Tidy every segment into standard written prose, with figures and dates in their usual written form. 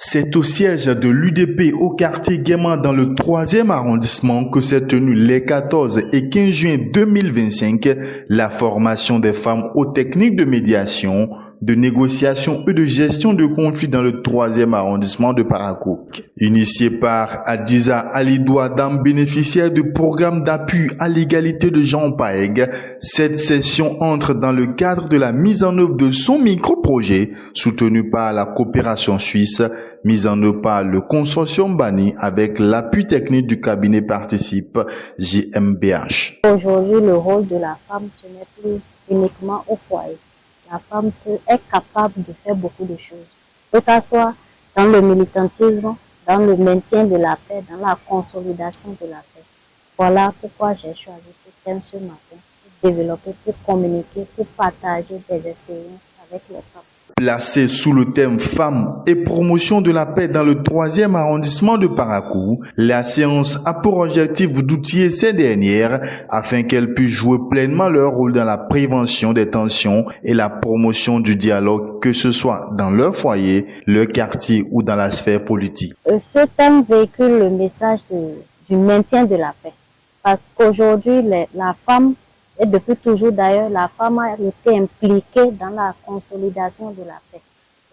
C'est au siège de l'UDP au quartier Guéman dans le 3e arrondissement que s'est tenue les 14 et 15 juin 2025 la formation des femmes aux techniques de médiation, de négociation et de gestion de conflits dans le 3e arrondissement de Paracook. Initiée par Adiza Alidoua, dame bénéficiaire du programme d'appui à l'égalité de Jean Paeg, cette session entre dans le cadre de la mise en œuvre de son micro-projet soutenu par la coopération suisse, mise en œuvre par le consortium Bani avec l'appui technique du cabinet Participe JMBH. Aujourd'hui, le rôle de la femme, ce n'est plus uniquement au foyer. La femme est capable de faire beaucoup de choses, que ce soit dans le militantisme, dans le maintien de la paix, dans la consolidation de la paix. Voilà pourquoi j'ai choisi ce thème ce matin, pour développer, pour communiquer, pour partager des expériences avec les femmes. Placé sous le thème Femmes et promotion de la paix dans le 3e arrondissement de Paracourt, la séance a pour objectif d'outiller ces dernières afin qu'elles puissent jouer pleinement leur rôle dans la prévention des tensions et la promotion du dialogue, que ce soit dans leur foyer, leur quartier ou dans la sphère politique. Ce thème véhicule le message du maintien de la paix. Parce qu'aujourd'hui, la femme, et depuis toujours d'ailleurs, la femme a été impliquée dans la consolidation de la paix.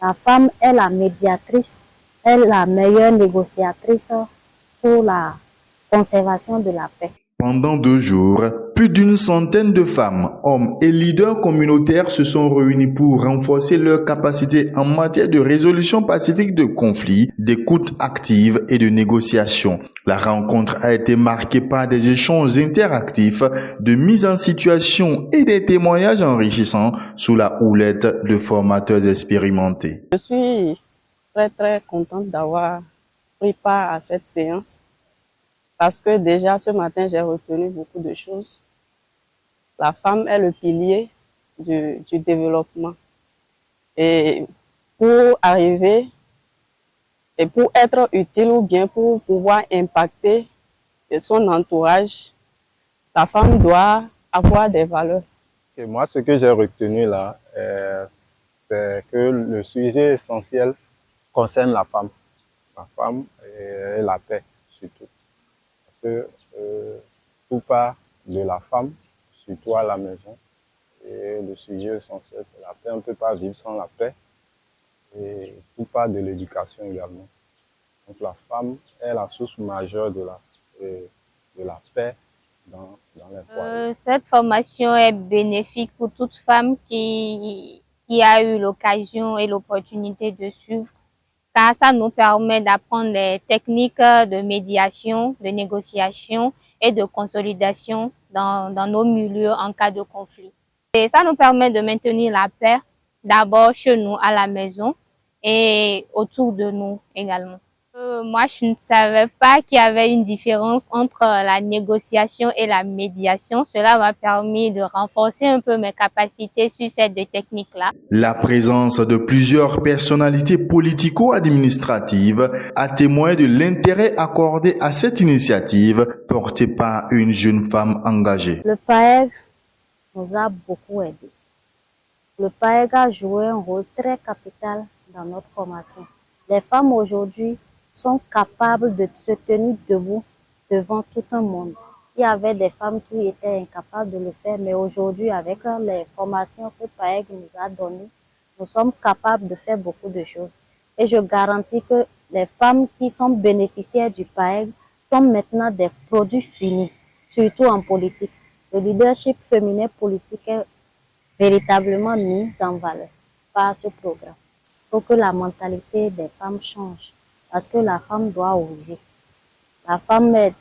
La femme est la médiatrice, est la meilleure négociatrice pour la conservation de la paix. Pendant 2 jours, plus d'une centaine de femmes, hommes et leaders communautaires se sont réunis pour renforcer leurs capacités en matière de résolution pacifique de conflits, d'écoute active et de négociation. La rencontre a été marquée par des échanges interactifs, de mise en situation et des témoignages enrichissants sous la houlette de formateurs expérimentés. Je suis très contente d'avoir pris part à cette séance parce que déjà ce matin j'ai retenu beaucoup de choses. La femme est le pilier du développement et pour arriver et pour être utile ou bien pour pouvoir impacter son entourage, la femme doit avoir des valeurs. Et moi, ce que j'ai retenu là, c'est que le sujet essentiel concerne la femme et la paix surtout. Parce que tout part de la femme, surtout à la maison. Et le sujet essentiel, c'est la paix. On ne peut pas vivre sans la paix. Et tout part de l'éducation également. Donc la femme est la source majeure de la paix dans les foyers. Cette formation est bénéfique pour toute femme qui a eu l'occasion et l'opportunité de suivre, car ça nous permet d'apprendre les techniques de médiation, de négociation et de consolidation dans nos milieux en cas de conflit. Et ça nous permet de maintenir la paix, d'abord chez nous à la maison et autour de nous également. Moi, je ne savais pas qu'il y avait une différence entre la négociation et la médiation. Cela m'a permis de renforcer un peu mes capacités sur ces 2 techniques-là. La présence de plusieurs personnalités politico-administratives a témoigné de l'intérêt accordé à cette initiative portée par une jeune femme engagée. Le PAEG nous a beaucoup aidés. Le PAEG a joué un rôle très capital dans notre formation. Les femmes aujourd'hui sont capables de se tenir debout devant tout un monde. Il y avait des femmes qui étaient incapables de le faire, mais aujourd'hui, avec les formations que PAEG nous a données, nous sommes capables de faire beaucoup de choses. Et je garantis que les femmes qui sont bénéficiaires du PAEG sont maintenant des produits finis, surtout en politique. Le leadership féminin politique est véritablement mis en valeur par ce programme. Il faut que la mentalité des femmes change. Parce que la femme doit oser. La femme est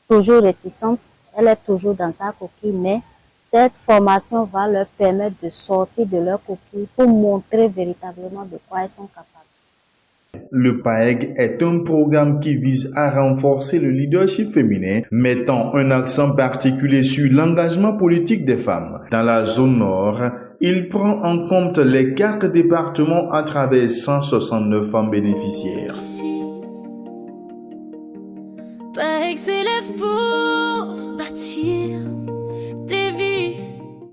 toujours réticente, elle est toujours dans sa coquille, mais cette formation va leur permettre de sortir de leur coquille pour montrer véritablement de quoi elles sont capables. Le PAEG est un programme qui vise à renforcer le leadership féminin, mettant un accent particulier sur l'engagement politique des femmes. Dans la zone nord, il prend en compte les 4 départements à travers 169 femmes bénéficiaires. PAEG s'élève pour bâtir